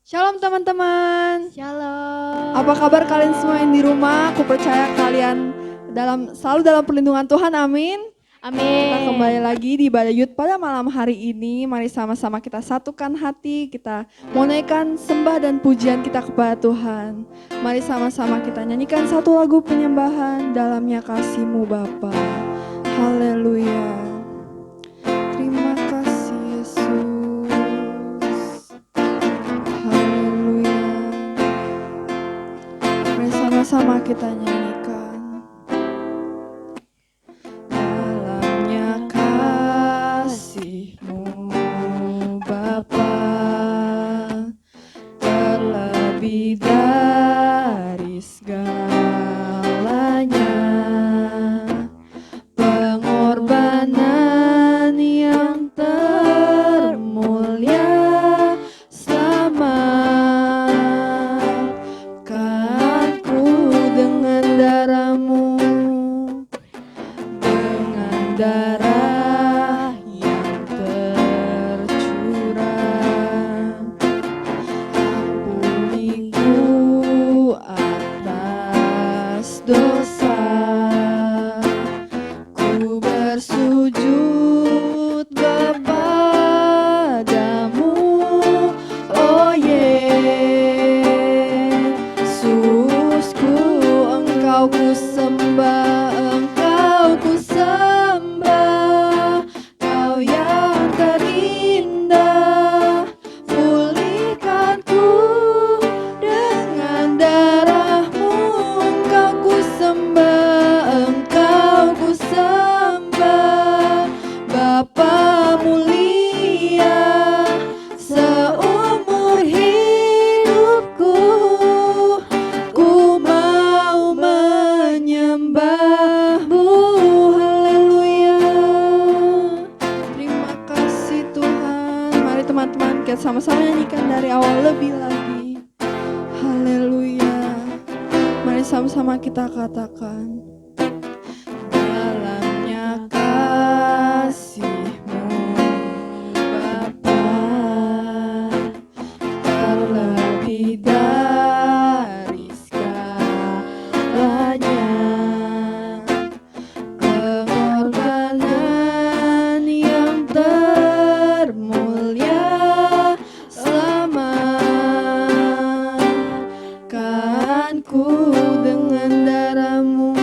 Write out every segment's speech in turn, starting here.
Shalom teman-teman. Shalom. Apa kabar kalian semua yang di rumah? Aku percaya kalian selalu dalam perlindungan Tuhan. Amin. Amin. Kita kembali lagi di Ibadah Youth pada malam hari ini. Mari sama-sama kita satukan hati, kita mau naikkan sembah dan pujian kita kepada Tuhan. Mari sama-sama kita nyanyikan satu lagu penyembahan, Dalamnya Kasih-Mu Bapa. Haleluya. Terima kasih Yesus. Haleluya. Mari sama-sama kita nyanyikan. Dalamnya kasih-Mu Bapa, terlebih dari segalanya, pengorbanan yang termulia, selamatkan ku dengan darah-Mu, dengan darah yang tercurah. Ampuniku atas dosa, ku bersujud kepadamu, oh Yesusku. Engkau ku sembah, Engkau ku sembah, Kau yang terindah. Pulihkan ku dengan darah-Mu, Engkau ku sembah, Engkau ku sembah. Bapa mulia, seumur hidupku ku mau menyembah-Mu. Haleluya. Terima kasih Tuhan. Mari teman-teman kita sama-sama nyanyikan dari awal lebih lagi. Haleluya. Mari sama-sama kita katakan. Dalamnya kasih-Mu Bapa, terlebih dari segalanya, pengorbanan yang termulia, selamatkan ku dengan darah-Mu,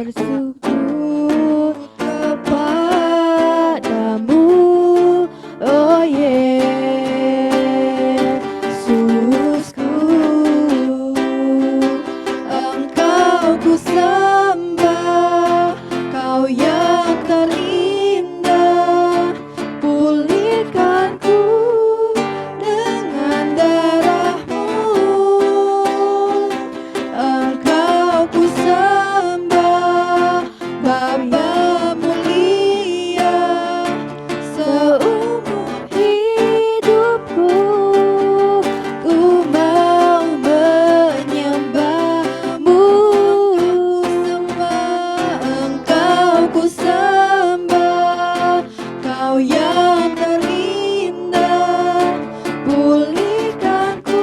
bersyukur kepadamu, oh Yesusku. Engkau ku sembah, Kau yang terindah, pulihkanku dengan darah-Mu. Engkau ku sembah, Bapa mulia, seumur hidupku ku mau menyembah-Mu. Sembah, Engkau ku sembah, Kau yang terindah, pulihkanku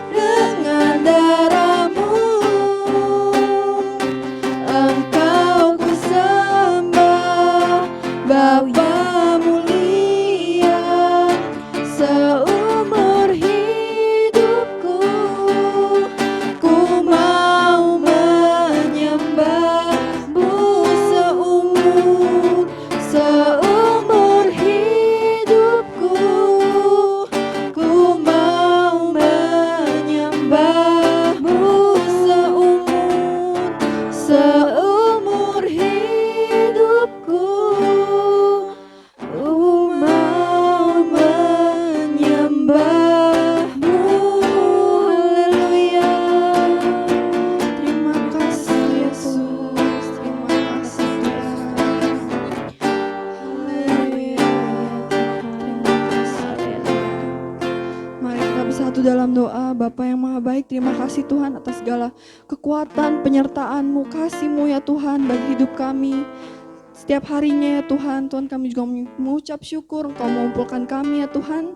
dengan darah-Mu. Engkau ku sembah, Bapa mulia, seumur hidupku ku mau menyembah-Mu. Seumur hidupku ku mau menyembah-Mu. Seumur hidupku ku mau menyembah-Mu. Haleluya. Terima kasih Yesus, terima kasih Tuhan. Haleluya, terima kasih. Mari kita bersatu dalam doa. Bapa yang Maha Baik, terima kasih Tuhan atas segala kekuatan, penyertaan-Mu, kasih-Mu ya Tuhan bagi hidup kami. Setiap harinya ya Tuhan, Tuhan kami juga mengucap syukur Engkau mengumpulkan kami ya Tuhan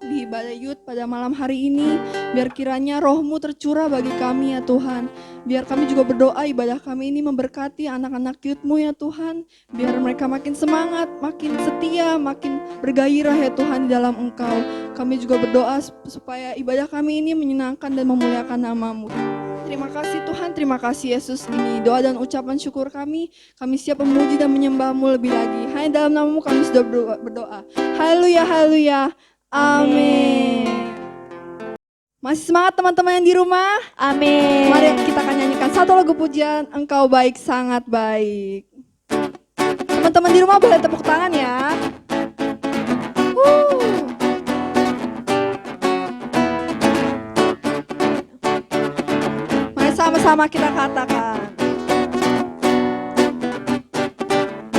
di ibadah Youth pada malam hari ini. Biar kiranya Roh-Mu tercurah bagi kami ya Tuhan. Biar kami juga berdoa ibadah kami ini memberkati anak-anak Youth-Mu ya Tuhan. Biar mereka makin semangat, makin setia, makin bergairah ya Tuhan di dalam Engkau. Kami juga berdoa supaya ibadah kami ini menyenangkan dan memuliakan nama-Mu. Terima kasih Tuhan, terima kasih Yesus. Ini doa dan ucapan syukur kami. Kami siap memuji dan menyembah-Mu lebih lagi. Hanya dalam nama-Mu kami sudah berdoa. Haleluya, haleluya. Amin. Masih semangat teman-teman yang di rumah? Amin. Mari kita akan nyanyikan satu lagu pujian, Engkau Baik, Sangat Baik. Teman-teman di rumah boleh tepuk tangan ya. Mari sama-sama kita katakan.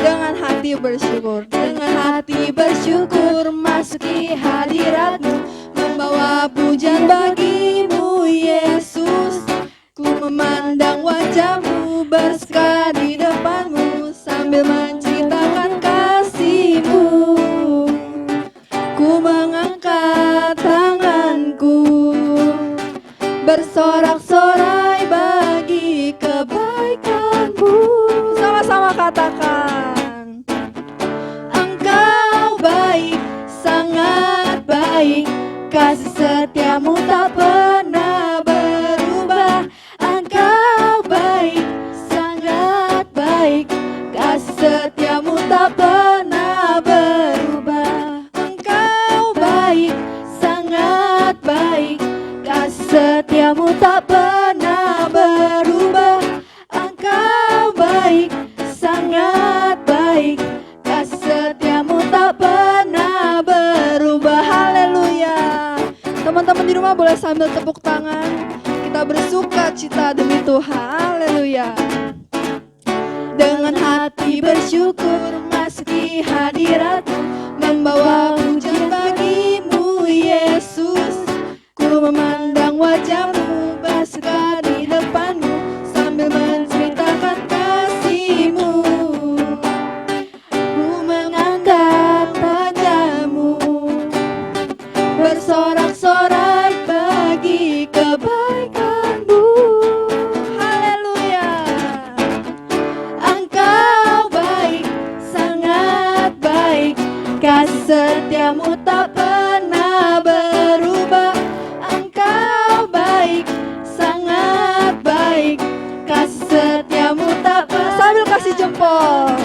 Dengan hati bersyukur, dengan hati bersyukur masuki hadirat-Mu, membawa pujian bagi-Mu Yesus. Ku memandang wajah-Mu, bersuka di depan-Mu, sambil menceritakan kasih-Mu. Ku mengangkat tanganku, bersorak-sorai bagi kebaikan-Mu. Sama-sama katakan. Engkau baik, sangat baik, kasih setia-Mu tak pernah berubah. Engkau baik, sangat baik, kasih setia-Mu tak pernah berubah. Engkau baik, sangat baik, kasih setia-Mu tak pernah berubah. Engkau baik, sangat baik, kasih setia-Mu tak pernah berubah. Haleluya. Teman-teman di rumah boleh sambil tepuk tangan. Kita bersuka cita demi Tuhan. Haleluya. Dengan hati bersyukur masuki hadirat-Mu, membawa pujian bagi-Mu Yesus. Ku memandang wajah-Mu, bersuka di depan-Mu, sambil menceritakan kasih-Mu. Ku mengangkat wajah-Mu, bersorak-sorai bagi kebaikan-Mu. Haleluya. Engkau baik, sangat baik, kasih setia-Mu tak pernah berubah. Engkau baik, sangat baik, kasih setia-Mu tak kasih jempol.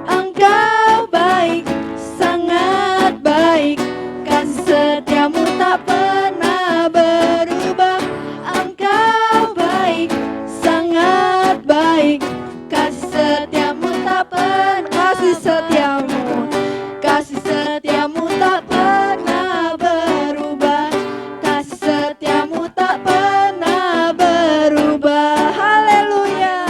Engkau baik, sangat baik, kasih setiamu tak pernah berubah. Engkau baik, sangat baik, kasih setiamu tak pernah Kasih setiamu, kasih setiamu tak pernah berubah, kasih setiamu tak pernah berubah. haleluya.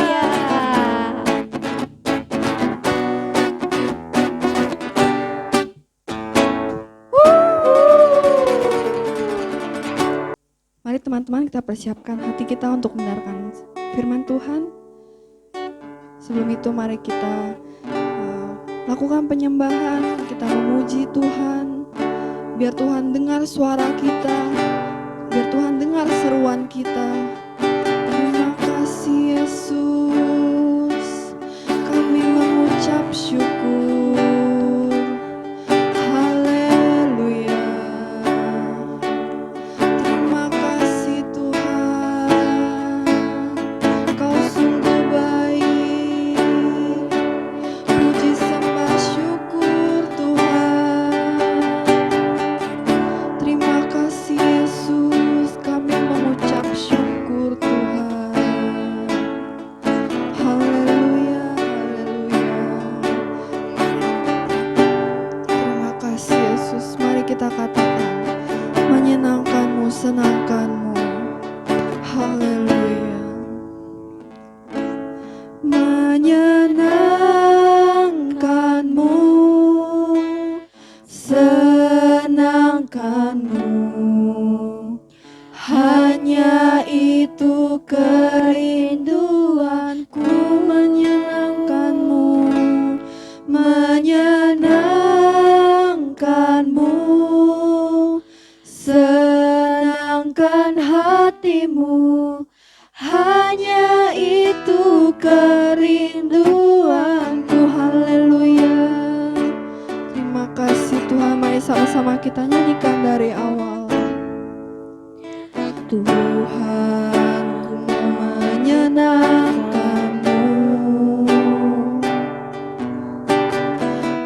Mari teman-teman kita persiapkan hati kita untuk mendengarkan firman Tuhan. Sebelum itu mari kita lakukan penyembahan, kita memuji Tuhan. Biar Tuhan dengar suara kita, biar Tuhan dengar seruan kita. Terima kasih Yesus, kami mengucap syukur. Haleluya. Terima kasih Tuhan, Kau sungguh baik. Puji sembah syukur Tuhan. Terima kasih Yesus, kami mengucap syukur Tuhan. Haleluya, haleluya. Terima kasih Yesus, mari kita katakan, menyenangkanmu, senangkanmu. Haleluya. Menyenangkanmu, senangkanmu, hanya itu kerinduanku. Menyenangkanmu, menyenangkanmu, senangkan hatimu, hanya itu kerinduanku. Haleluya. Terima kasih Tuhan, mari sama-sama kita nyanyikan dari awal. Tuhan, ku mau menyenangkanmu.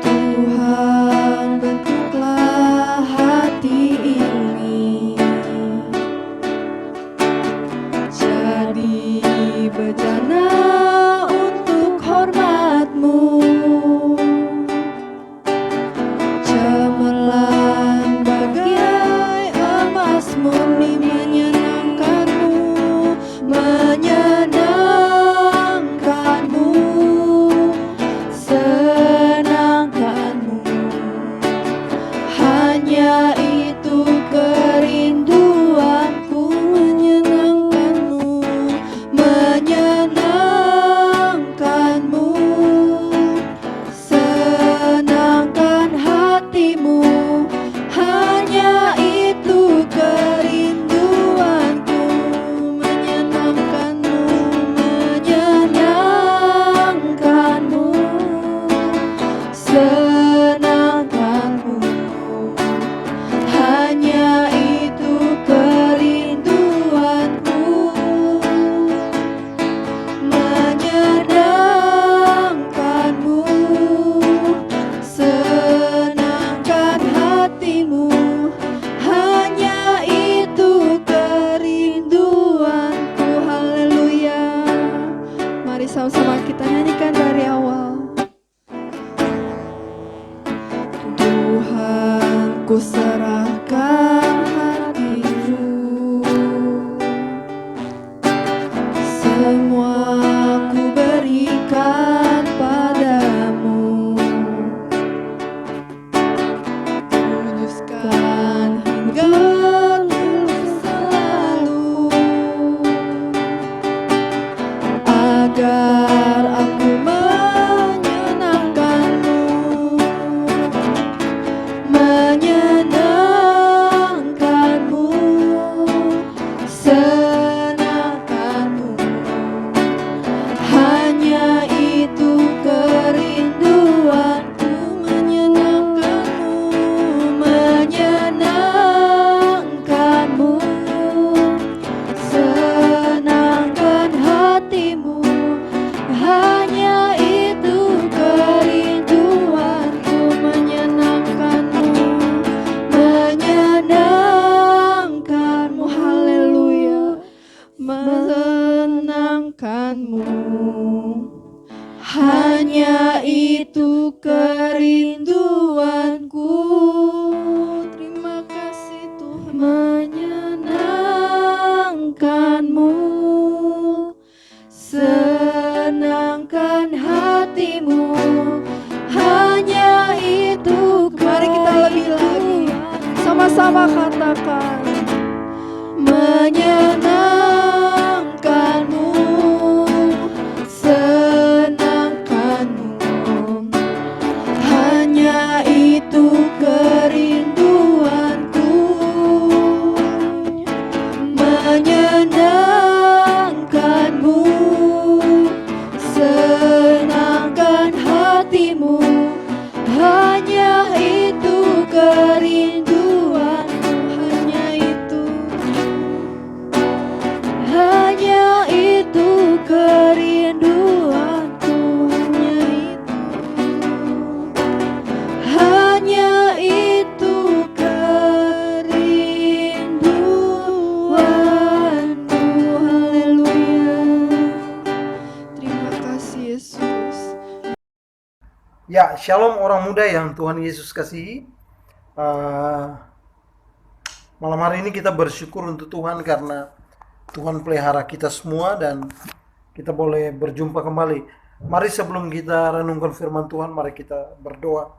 Tuhan, bentuklah hati ini jadi bejana untuk hormat-Mu. Cemerlang bagai emas murni, menyenangkanmu, menyenangkanmu, senangkanmu, hanya itu kerinduanku. Menyenangkanmu, menyenangkanmu, senangkan hatimu, hanya itu kerinduanku. Menyenangkanmu, menyenangkanmu, senangkanmu, hanya itu kerinduanku. Menyenangkanmu, senangkan hatimu, hanya itu kerinduanku. Haleluya. Mari sama-sama kita nyanyikan dari awal. Tuhan, ku serahkan hatiku, semua ku berikan padamu. Kuduskan hingga selalu, agar aku menyenangkanmu, menyenangkanmu. hanya itu kerinduanku. Terima kasih Tuhan. Menyenangkanmu, senangkan hatimu, hanya itu. Mari kita lebih lagi sama-sama katakan. Menyenangkanmu, senangkanmu, hanya itu kerinduanku. Menyenangkanmu, senangkan hatimu, hanya itu kerinduanku. Hanya itu kerinduanku. Hanya itu kerinduanku. Haleluya. Terima kasih Yesus. Ya, shalom orang muda yang Tuhan Yesus kasihi. Malam hari ini kita bersyukur untuk Tuhan karena Tuhan pelihara kita semua dan kita boleh berjumpa kembali. Mari sebelum kita renungkan firman Tuhan, mari kita berdoa.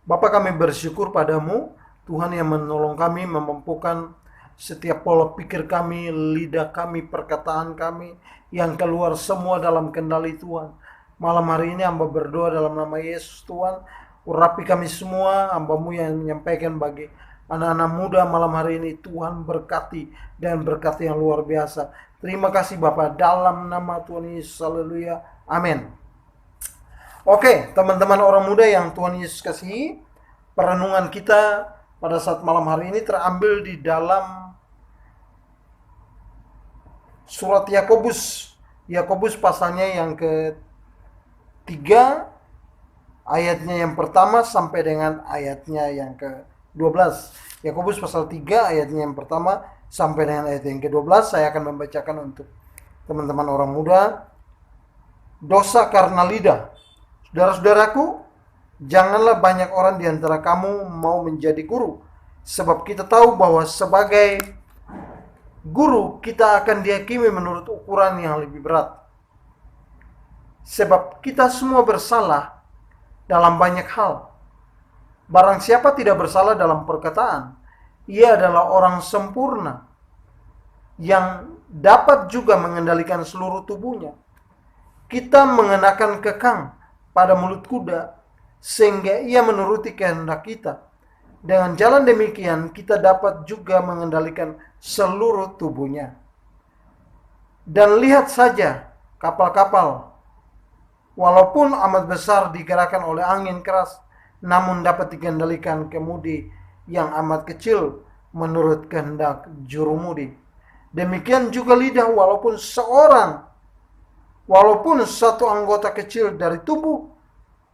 Bapa, kami bersyukur padamu, Tuhan yang menolong kami, memampukan setiap pola pikir kami, lidah kami, perkataan kami, yang keluar semua dalam kendali Tuhan. Malam hari ini hamba berdoa dalam nama Yesus Tuhan, urapi kami semua, hamba-Mu yang menyampaikan bagi anak-anak muda malam hari ini. Tuhan berkati dan berkati yang luar biasa. Terima kasih Bapak, dalam nama Tuhan Yesus, haleluya, amin. Oke, teman-teman orang muda yang Tuhan Yesus kasihi, perenungan kita pada saat malam hari ini terambil di dalam surat Yakobus. Yakobus pasalnya yang ke-3, ayatnya yang pertama sampai dengan ayatnya yang ke-12. Yakobus pasal 3 ayatnya yang pertama sampai dengan ayat yang ke-12. Saya akan membacakan untuk teman-teman orang muda. Dosa karena lidah. Saudara-saudaraku, janganlah banyak orang di antara kamu mau menjadi guru, sebab kita tahu bahwa sebagai guru kita akan dihakimi menurut ukuran yang lebih berat. Sebab kita semua bersalah dalam banyak hal. Barang siapa tidak bersalah dalam perkataan, ia adalah orang sempurna yang dapat juga mengendalikan seluruh tubuhnya. Kita mengenakan kekang pada mulut kuda sehingga ia menuruti kehendak kita. Dengan jalan demikian kita dapat juga mengendalikan seluruh tubuhnya. Dan lihat saja kapal-kapal, walaupun amat besar digerakkan oleh angin keras, namun dapat dikendalikan kemudi yang amat kecil menurut kehendak jurumudi. Demikian juga lidah, walaupun satu anggota kecil dari tubuh,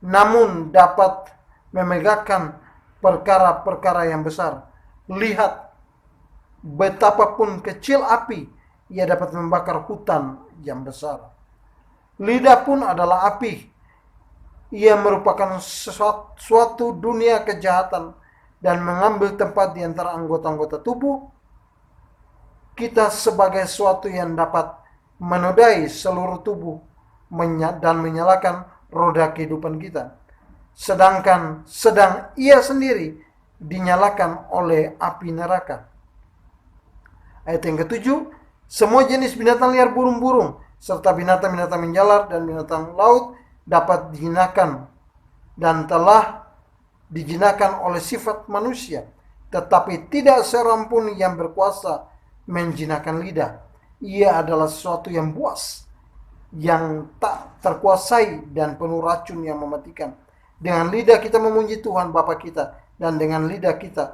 namun dapat memegahkan perkara-perkara yang besar. Lihat betapapun kecil api, ia dapat membakar hutan yang besar. Lidah pun adalah api. Ia merupakan suatu dunia kejahatan dan mengambil tempat di antara anggota-anggota tubuh kita sebagai suatu yang dapat menodai seluruh tubuh dan menyalakan roda kehidupan kita. Sedang ia sendiri dinyalakan oleh api neraka. Ayat yang ke-7, semua jenis binatang liar, burung-burung, serta binatang-binatang menjalar dan binatang laut dapat dijinakan dan telah dijinakan oleh sifat manusia. Tetapi tidak seorang pun yang berkuasa menjinakkan lidah. Ia adalah sesuatu yang buas, yang tak terkuasai dan penuh racun yang mematikan. Dengan lidah kita memuji Tuhan Bapa kita, dan dengan lidah kita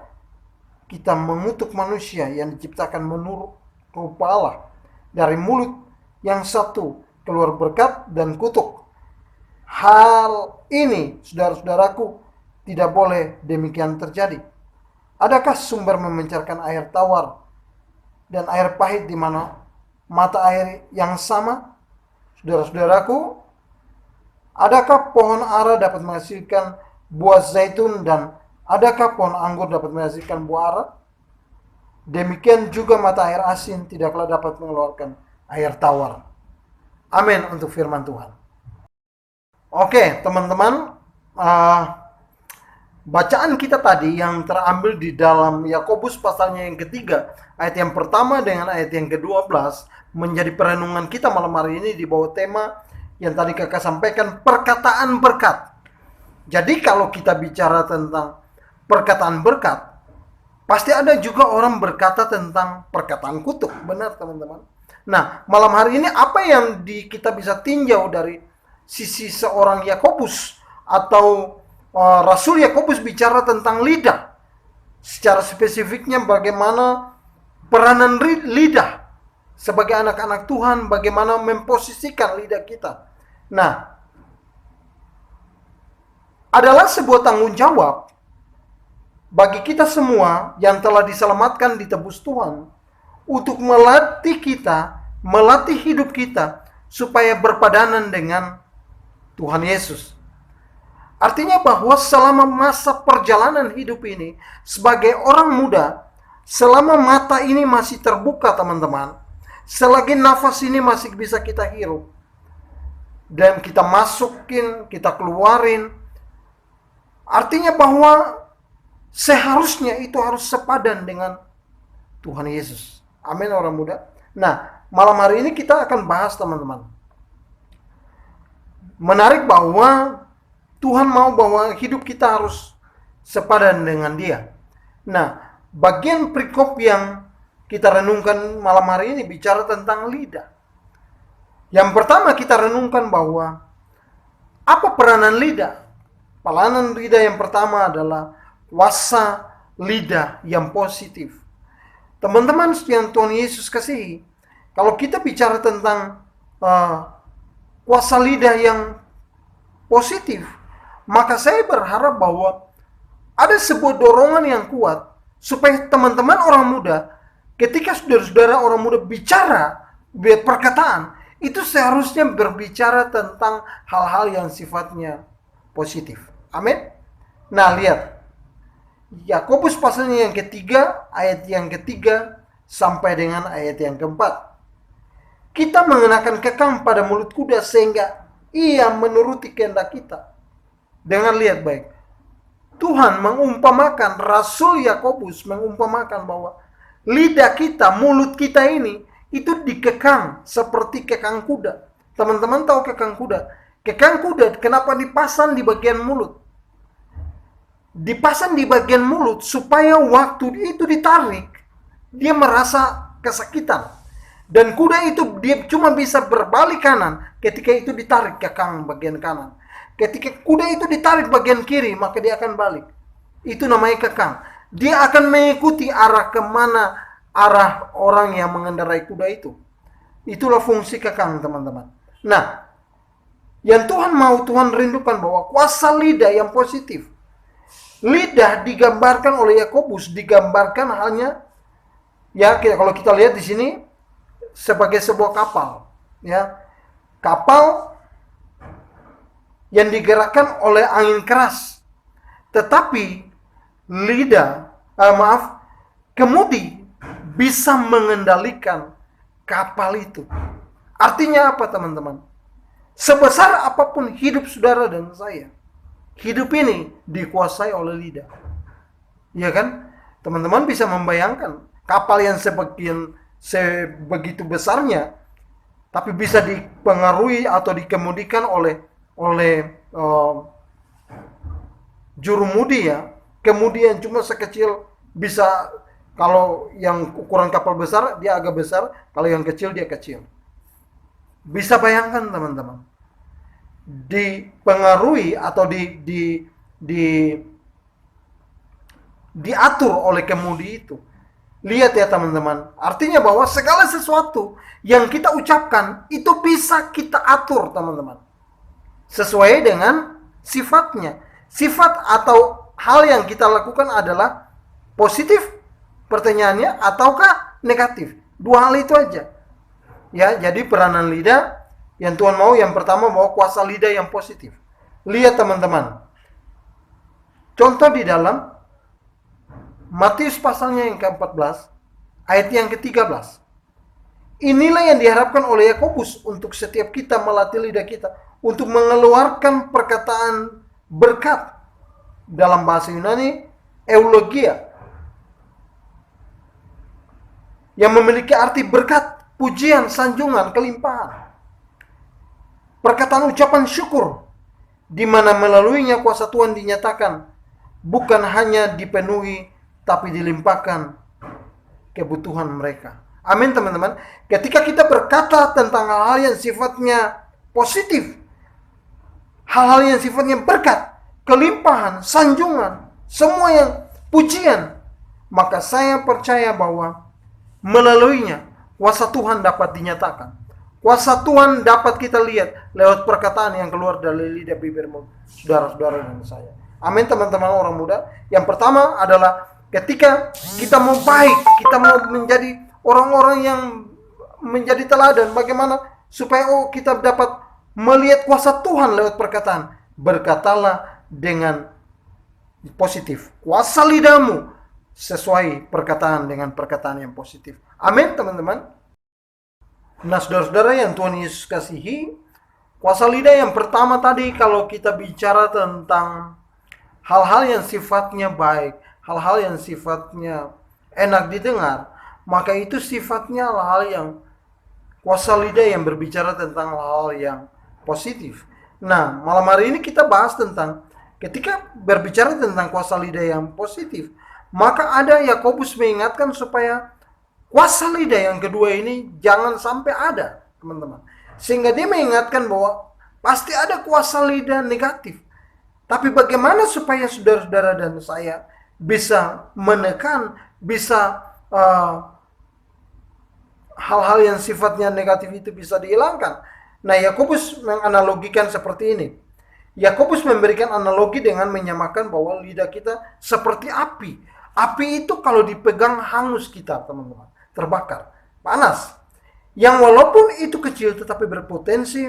mengutuk manusia yang diciptakan menurut rupa Allah. Dari mulut yang satu keluar berkat dan kutuk. Hal ini, saudara-saudaraku, tidak boleh demikian terjadi. Adakah sumber memancarkan air tawar dan air pahit di mana mata air yang sama? Saudara-saudaraku, Adakah pohon ara dapat menghasilkan buah zaitun dan adakah pohon anggur dapat menghasilkan buah ara? Demikian juga mata air asin tidaklah dapat mengeluarkan air tawar. Amin untuk firman Tuhan. Oke, teman-teman, bacaan kita tadi yang terambil di dalam Yakobus pasalnya yang ketiga, ayat yang pertama dengan ayat yang ke-12 menjadi perenungan kita malam hari ini di bawah tema yang tadi kakak sampaikan, perkataan berkat. Jadi kalau kita bicara tentang perkataan berkat, pasti ada juga orang berkata tentang perkataan kutuk. Benar teman-teman. Nah, malam hari ini apa yang kita bisa tinjau dari sisi seorang Yakobus atau Rasul Yakobus bicara tentang lidah. Secara spesifiknya bagaimana peranan lidah sebagai anak-anak Tuhan, bagaimana memposisikan lidah kita. Nah, adalah sebuah tanggung jawab bagi kita semua yang telah diselamatkan, ditebus Tuhan, untuk melatih kita, melatih hidup kita supaya berpadanan dengan Tuhan Yesus. Artinya bahwa selama masa perjalanan hidup ini, sebagai orang muda, selama mata ini masih terbuka teman-teman, selagi nafas ini masih bisa kita hirup, dan kita masukin, kita keluarin, artinya bahwa seharusnya itu harus sepadan dengan Tuhan Yesus. Amin orang muda. Nah, malam hari ini kita akan bahas teman-teman. Menarik bahwa Tuhan mau bahwa hidup kita harus sepadan dengan Dia. Nah, bagian perikop yang kita renungkan malam hari ini bicara tentang lidah. Yang pertama kita renungkan bahwa apa peranan lidah? Peranan lidah yang pertama adalah kuasa lidah yang positif. Teman-teman yang Tuhan Yesus kasihi, kalau kita bicara tentang kuasa lidah yang positif, maka saya berharap bahwa ada sebuah dorongan yang kuat supaya teman-teman orang muda, ketika saudara-saudara orang muda bicara perkataan, itu seharusnya berbicara tentang hal-hal yang sifatnya positif. Amin. Nah, lihat Yakobus pasalnya yang ketiga, ayat yang ketiga sampai dengan ayat yang keempat. Kita mengenakan kekang pada mulut kuda sehingga ia menuruti kehendak kita. Dengan lihat baik, Tuhan mengumpamakan, Rasul Yakobus mengumpamakan bahwa lidah kita, mulut kita ini itu dikekang seperti kekang kuda. Teman-teman tahu kekang kuda? Kekang kuda kenapa dipasang di bagian mulut? Dipasang di bagian mulut supaya waktu itu ditarik, dia merasa kesakitan. Dan kuda itu dia cuma bisa berbalik kanan ketika itu ditarik kekang bagian kanan. Ketika kuda itu ditarik bagian kiri, maka dia akan balik. Itu namanya kekang. Dia akan mengikuti arah kemana arah orang yang mengendarai kuda itu. Itulah fungsi kekang, teman-teman. Nah, yang Tuhan mau, Tuhan rindukan bahwa kuasa lidah yang positif. Lidah digambarkan oleh Yakobus, digambarkan hanya, ya kalau kita lihat di sini, sebagai sebuah kapal. Ya, kapal yang digerakkan oleh angin keras. Tetapi kemudi bisa mengendalikan kapal itu. Artinya apa teman-teman? Sebesar apapun hidup saudara dan saya, hidup ini dikuasai oleh lidah. Ya kan? Teman-teman bisa membayangkan kapal yang sebegitu besarnya, tapi bisa dipengaruhi atau dikemudikan oleh jurumudi ya. Kemudian cuma sekecil bisa, kalau yang ukuran kapal besar dia agak besar, kalau yang kecil dia kecil. Bisa bayangkan teman-teman, dipengaruhi atau diatur oleh kemudi itu. Lihat ya teman-teman, artinya bahwa segala sesuatu yang kita ucapkan itu bisa kita atur teman-teman, sesuai dengan sifatnya. Sifat atau hal yang kita lakukan adalah positif, pertanyaannya, ataukah negatif. Dua hal itu aja. Ya, jadi peranan lidah Yang Tuhan mau yang pertama bahwa kuasa lidah yang positif. Lihat teman-teman. Contoh di dalam Matius pasalnya yang ke-14, ayat yang ke-13. Inilah yang diharapkan oleh Yakobus untuk setiap kita melatih lidah kita untuk mengeluarkan perkataan berkat. Dalam bahasa Yunani, eulogia. Yang memiliki arti berkat, pujian, sanjungan, kelimpahan. Perkataan ucapan syukur, di mana melaluinya kuasa Tuhan dinyatakan, bukan hanya dipenuhi, tapi dilimpahkan kebutuhan mereka. Amin teman-teman. Ketika kita berkata tentang hal-hal yang sifatnya positif, hal-hal yang sifatnya berkat, kelimpahan, sanjungan, semua yang pujian, maka saya percaya bahwa melaluinya kuasa Tuhan dapat dinyatakan. Kuasa Tuhan dapat kita lihat lewat perkataan yang keluar dari lidah bibirmu, saudara-saudara dan saya. Amin teman-teman orang muda. Yang pertama adalah ketika kita mau baik, kita mau menjadi orang-orang yang menjadi teladan. Bagaimana supaya kita dapat melihat kuasa Tuhan lewat perkataan. Berkatalah dengan positif. Kuasa lidahmu sesuai perkataan dengan perkataan yang positif. Amin teman-teman. Nah saudara-saudara yang Tuhan Yesus kasihi, kuasa lidah yang pertama tadi kalau kita bicara tentang hal-hal yang sifatnya baik, hal-hal yang sifatnya enak didengar, maka itu sifatnya hal-hal yang kuasa lidah yang berbicara tentang hal-hal yang positif. Nah malam hari ini kita bahas tentang ketika berbicara tentang kuasa lidah yang positif, maka ada Yakobus mengingatkan supaya kuasa lidah yang kedua ini jangan sampai ada, teman-teman. Sehingga dia mengingatkan bahwa pasti ada kuasa lidah negatif. Tapi bagaimana supaya saudara-saudara dan saya bisa menekan, bisa hal-hal yang sifatnya negatif itu bisa dihilangkan. Nah, Yakobus menganalogikan seperti ini. Yakobus memberikan analogi dengan menyamakan bahwa lidah kita seperti api. Api itu kalau dipegang hangus kita, teman-teman. Terbakar, panas. Yang walaupun itu kecil tetapi berpotensi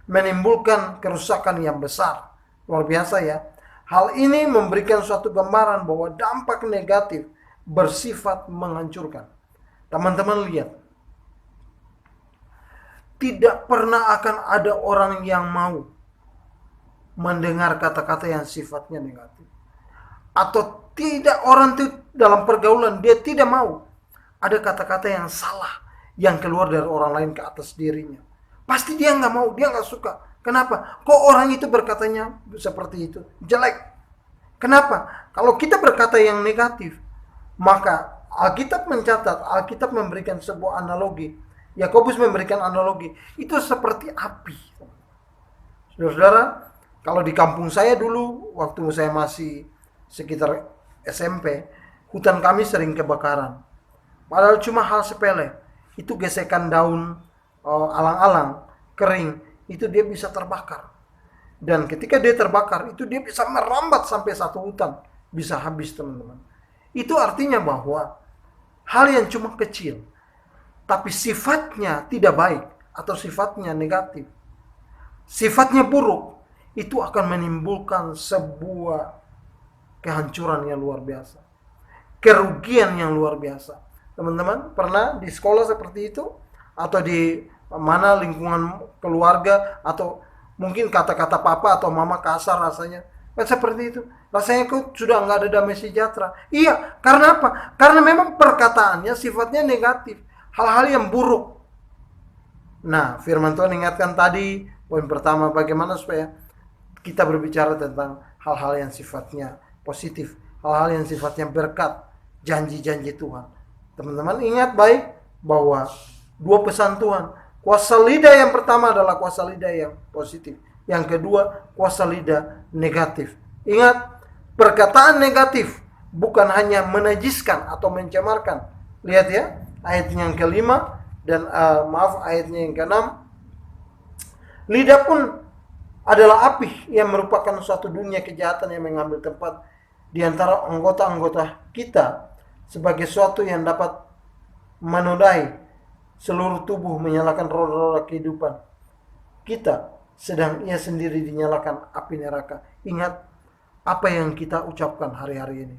menimbulkan kerusakan yang besar. Luar biasa ya. Hal ini memberikan suatu gambaran bahwa dampak negatif bersifat menghancurkan. Teman-teman lihat. Tidak pernah akan ada orang yang mau mendengar kata-kata yang sifatnya negatif. Atau tidak, orang itu dalam pergaulan dia tidak mau ada kata-kata yang salah yang keluar dari orang lain ke atas dirinya. Pasti dia nggak mau, dia nggak suka. Kenapa? Kok orang itu berkatanya seperti itu? Jelek. Kenapa? Kalau kita berkata yang negatif, maka Alkitab mencatat, Alkitab memberikan sebuah analogi. Yakobus memberikan analogi. Itu seperti api. Saudara-saudara, kalau di kampung saya dulu, waktu saya masih sekitar SMP, hutan kami sering kebakaran. Padahal cuma hal sepele. Itu gesekan daun alang-alang kering, itu dia bisa terbakar. Dan ketika dia terbakar, itu dia bisa merambat sampai satu hutan. Bisa habis teman-teman. Itu artinya bahwa hal yang cuma kecil, tapi sifatnya tidak baik atau sifatnya negatif, sifatnya buruk, itu akan menimbulkan sebuah kehancuran yang luar biasa. Kerugian yang luar biasa. Teman-teman pernah di sekolah seperti itu? Atau di mana lingkungan keluarga? Atau mungkin kata-kata papa atau mama kasar rasanya? Kan seperti itu. Rasanya kok sudah nggak ada damai sejahtera. Iya, karena apa? Karena memang perkataannya sifatnya negatif. Hal-hal yang buruk. Nah, firman Tuhan ingatkan tadi, poin pertama bagaimana supaya kita berbicara tentang hal-hal yang sifatnya positif. Hal-hal yang sifatnya berkat, janji-janji Tuhan. Teman-teman ingat baik bahwa dua pesan Tuhan. Kuasa lidah yang pertama adalah kuasa lidah yang positif. Yang kedua, kuasa lidah negatif. Ingat, perkataan negatif bukan hanya menajiskan atau mencemarkan. Lihat ya, ayat yang kelima dan ayatnya yang keenam. Lidah pun adalah api yang merupakan suatu dunia kejahatan yang mengambil tempat di antara anggota-anggota kita sebagai suatu yang dapat menodai seluruh tubuh, menyalakan roda-roda kehidupan kita, sedang ia sendiri dinyalakan api neraka. Ingat apa yang kita ucapkan hari-hari ini.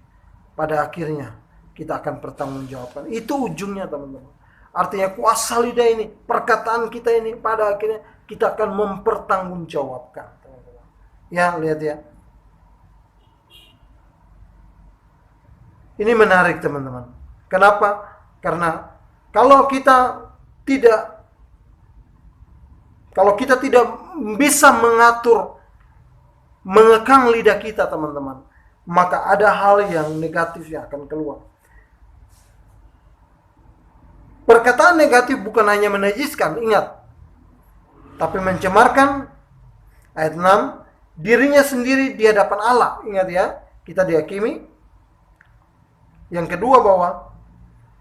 Pada akhirnya kita akan pertanggungjawabkan. Itu ujungnya teman-teman. Artinya kuasa lidah ini, perkataan kita ini, pada akhirnya kita akan mempertanggungjawabkan, teman-teman. Ya, lihat ya. Ini menarik teman-teman. Kenapa? Karena kalau kita tidak bisa mengatur, mengekang lidah kita teman-teman, maka ada hal yang negatif yang akan keluar. Perkataan negatif bukan hanya menajiskan, ingat, tapi mencemarkan. Ayat 6, dirinya sendiri di hadapan Allah. Ingat ya, kita dihakimi. Yang kedua, bahwa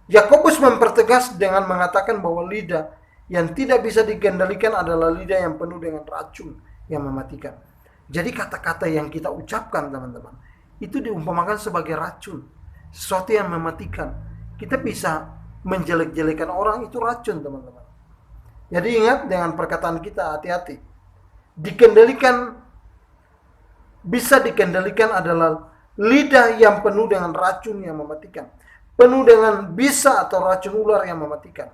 Yakobus mempertegas dengan mengatakan bahwa lidah yang tidak bisa dikendalikan adalah lidah yang penuh dengan racun yang mematikan. Jadi kata-kata yang kita ucapkan teman-teman, itu diumpamakan sebagai racun, sesuatu yang mematikan. Kita bisa menjelek-jelekan orang, itu racun teman-teman. Jadi ingat dengan perkataan kita, hati-hati. Bisa dikendalikan adalah lidah yang penuh dengan racun yang mematikan, penuh dengan bisa atau racun ular yang mematikan.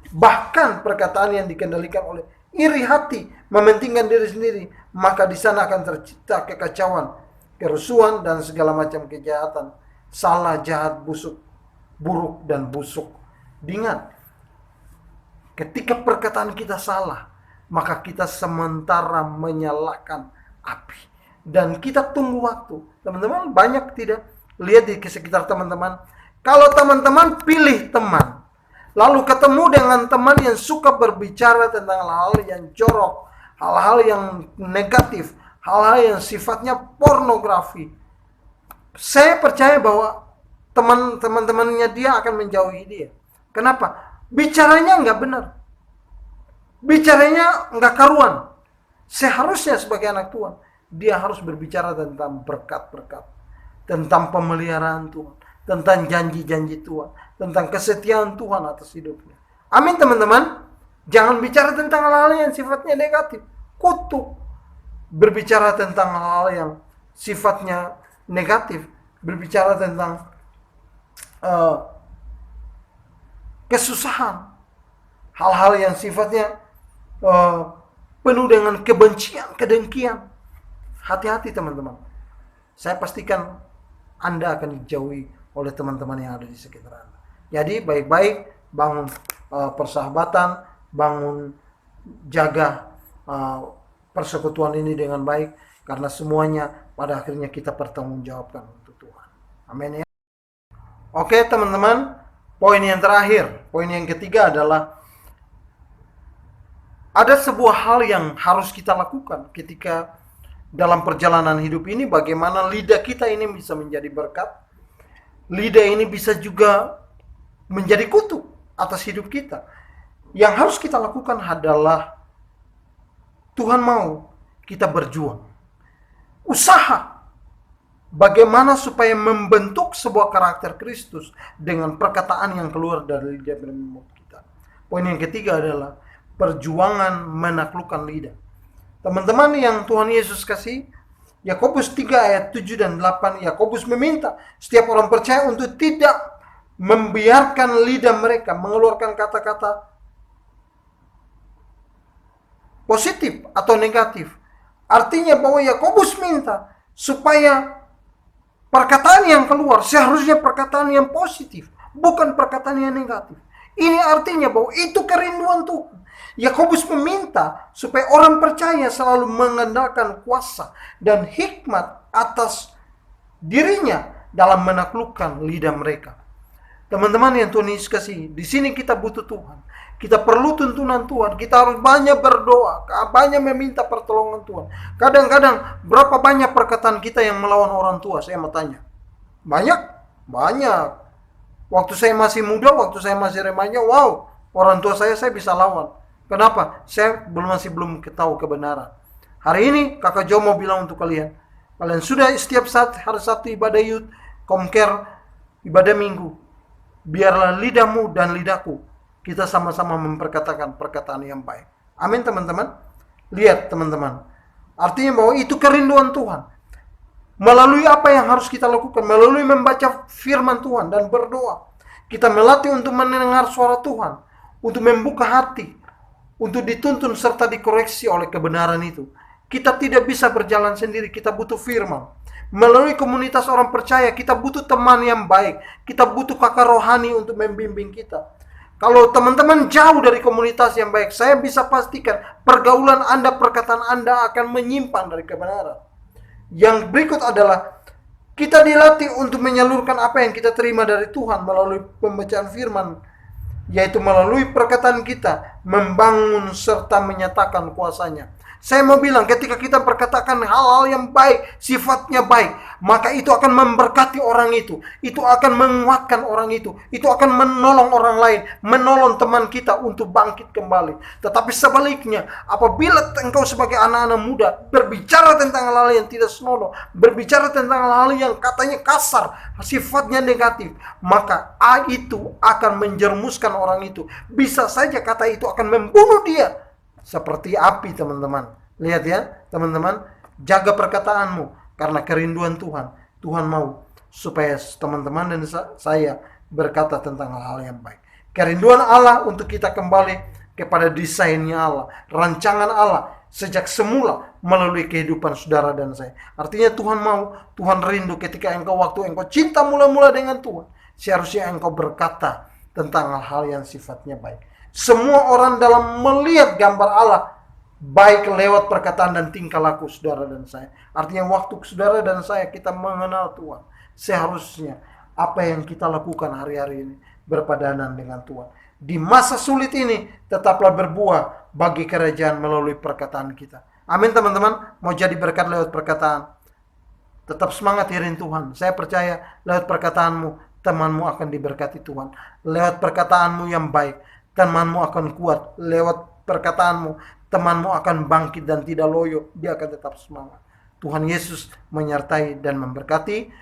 Bahkan perkataan yang dikendalikan oleh iri hati, mementingkan diri sendiri, maka di sana akan tercipta kekacauan, kerusuhan, dan segala macam kejahatan, salah, jahat, busuk, buruk, dan busuk. Diingat, ketika perkataan kita salah, maka kita sementara menyalakan api. Dan kita tunggu waktu. Teman-teman banyak tidak lihat di sekitar teman-teman. Kalau teman-teman pilih teman, lalu ketemu dengan teman yang suka berbicara tentang hal-hal yang jorok, hal-hal yang negatif, hal-hal yang sifatnya pornografi, saya percaya bahwa teman-temannya dia akan menjauhi dia. Kenapa? Bicaranya nggak benar. Bicaranya nggak karuan. Seharusnya sebagai anak Tuhan, dia harus berbicara tentang berkat-berkat, tentang pemeliharaan Tuhan, tentang janji-janji Tuhan, tentang kesetiaan Tuhan atas hidupnya. Amin teman-teman. Jangan bicara tentang hal-hal yang sifatnya negatif, kutuk. Berbicara tentang hal-hal yang sifatnya negatif, berbicara tentang kesusahan, hal-hal yang sifatnya penuh dengan kebencian, kedengkian. Hati-hati teman-teman. Saya pastikan Anda akan dijauhi oleh teman-teman yang ada di sekitar Anda. Jadi baik-baik bangun persahabatan, bangun jaga persekutuan ini dengan baik, karena semuanya pada akhirnya kita pertanggungjawabkan untuk Tuhan. Amin ya. Oke teman-teman, poin yang terakhir, poin yang ketiga adalah ada sebuah hal yang harus kita lakukan ketika dalam perjalanan hidup ini, bagaimana lidah kita ini bisa menjadi berkat. Lidah ini bisa juga menjadi kutuk atas hidup kita. Yang harus kita lakukan adalah Tuhan mau kita berjuang. Usaha bagaimana supaya membentuk sebuah karakter Kristus dengan perkataan yang keluar dari lidah dan mulut kita. Poin yang ketiga adalah perjuangan menaklukkan lidah. Teman-teman yang Tuhan Yesus kasih, Yakobus 3 ayat 7 dan 8, Yakobus meminta setiap orang percaya untuk tidak membiarkan lidah mereka mengeluarkan kata-kata positif atau negatif. Artinya bahwa Yakobus minta supaya perkataan yang keluar seharusnya perkataan yang positif, bukan perkataan yang negatif. Ini artinya bahwa itu kerinduan Tuhan. Yakobus meminta supaya orang percaya selalu mengandalkan kuasa dan hikmat atas dirinya dalam menaklukkan lidah mereka. Teman-teman yang Tuhan Yesus kasih, di sini kita butuh Tuhan. Kita perlu tuntunan Tuhan. Kita harus banyak berdoa, banyak meminta pertolongan Tuhan. Kadang-kadang berapa banyak perkataan kita yang melawan orang tua? Saya mau tanya. Banyak? Banyak. Waktu saya masih muda, waktu saya masih remaja, wow, orang tua saya bisa lawan. Kenapa? Saya masih belum tahu kebenaran. Hari ini Kakak Jo mau bilang untuk kalian. Kalian sudah setiap saat hari Sabtu ibadah youth, komker, ibadah minggu. Biarlah lidahmu dan lidahku kita sama-sama memperkatakan perkataan yang baik. Amin teman-teman. Lihat teman-teman, artinya bahwa itu kerinduan Tuhan. Melalui apa yang harus kita lakukan, melalui membaca firman Tuhan dan berdoa, kita melatih untuk mendengar suara Tuhan, untuk membuka hati, untuk dituntun serta dikoreksi oleh kebenaran itu. Kita tidak bisa berjalan sendiri, kita butuh firman. Melalui komunitas orang percaya, kita butuh teman yang baik, kita butuh kakak rohani untuk membimbing kita. Kalau teman-teman jauh dari komunitas yang baik, saya bisa pastikan pergaulan Anda, perkataan Anda akan menyimpang dari kebenaran. Yang berikut adalah kita dilatih untuk menyalurkan apa yang kita terima dari Tuhan melalui pembacaan firman, yaitu melalui perkataan kita, membangun serta menyatakan kuasanya. Saya mau bilang, ketika kita berkatakan hal-hal yang baik, sifatnya baik, maka itu akan memberkati orang itu akan menguatkan orang itu akan menolong orang lain, menolong teman kita untuk bangkit kembali. Tetapi sebaliknya, apabila engkau sebagai anak-anak muda berbicara tentang hal-hal yang tidak senonoh, berbicara tentang hal-hal yang katanya kasar, sifatnya negatif, maka itu akan menjermuskan orang itu. Bisa saja kata itu akan membunuh dia. Seperti api, teman-teman. Lihat ya, teman-teman, jaga perkataanmu karena kerinduan Tuhan. Tuhan mau supaya teman-teman dan saya berkata tentang hal-hal yang baik. Kerinduan Allah untuk kita kembali kepada desainnya Allah, rancangan Allah sejak semula melalui kehidupan saudara dan saya. Artinya Tuhan mau, Tuhan rindu ketika waktu engkau cinta mula-mula dengan Tuhan, seharusnya engkau berkata tentang hal-hal yang sifatnya baik. Semua orang dalam melihat gambar Allah baik lewat perkataan dan tingkah laku saudara dan saya. Artinya waktu saudara dan saya kita mengenal Tuhan, seharusnya apa yang kita lakukan hari-hari ini berpadanan dengan Tuhan. Di masa sulit ini tetaplah berbuah bagi kerajaan melalui perkataan kita. Amin teman-teman. Mau jadi berkat lewat perkataan, tetap semangat iring Tuhan. Saya percaya lewat perkataanmu temanmu akan diberkati Tuhan. Lewat perkataanmu yang baik, temanmu akan kuat. Lewat perkataanmu, temanmu akan bangkit dan tidak loyo. Dia akan tetap semangat. Tuhan Yesus menyertai dan memberkati.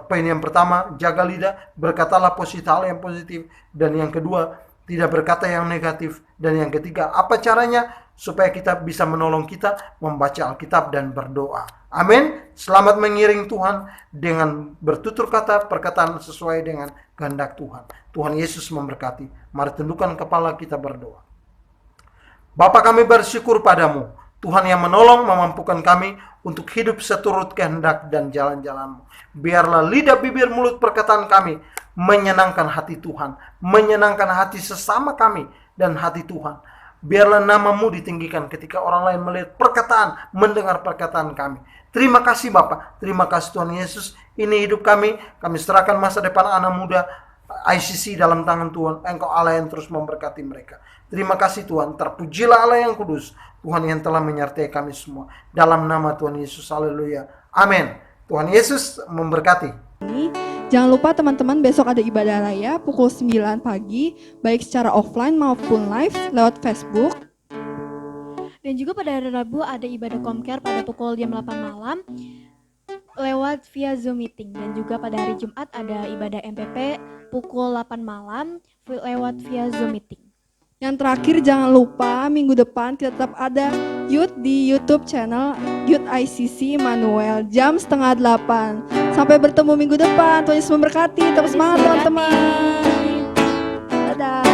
Poin yang pertama, jaga lidah, berkatalah hal yang positif. Dan yang kedua, tidak berkata yang negatif. Dan yang ketiga, apa caranya supaya kita bisa menolong kita membaca Alkitab dan berdoa. Amin. Selamat mengiring Tuhan dengan bertutur kata perkataan sesuai dengan kehendak Tuhan. Tuhan Yesus memberkati. Mari tundukkan kepala kita berdoa. Bapa, kami bersyukur padamu, Tuhan yang menolong memampukan kami untuk hidup seturut kehendak dan jalan-jalan-Mu. Biarlah lidah, bibir, mulut, perkataan kami menyenangkan hati Tuhan, menyenangkan hati sesama kami dan hati Tuhan. Biarlah nama-Mu ditinggikan ketika orang lain melihat perkataan, mendengar perkataan kami. Terima kasih Bapa, terima kasih Tuhan Yesus. Ini hidup kami serahkan masa depan anak muda ICC dalam tangan Tuhan. Engkau Allah yang terus memberkati mereka. Terima kasih Tuhan, terpujilah Allah yang kudus, Tuhan yang telah menyertai kami semua. Dalam nama Tuhan Yesus, haleluya, amin. Tuhan Yesus memberkati. Jangan lupa teman-teman, besok ada ibadah raya pukul 9 pagi, baik secara offline maupun live lewat Facebook. Dan juga pada hari Rabu ada ibadah Comcare pada pukul jam 8 malam lewat via Zoom meeting. Dan juga pada hari Jumat ada ibadah MPP pukul 8 malam lewat via Zoom meeting. Yang terakhir, jangan lupa minggu depan kita tetap ada Youth di YouTube channel Youth ICC Immanuel jam 7:30. Sampai bertemu minggu depan. Tuhan Yesus memberkati. Tetap semangat teman-teman. Dadah.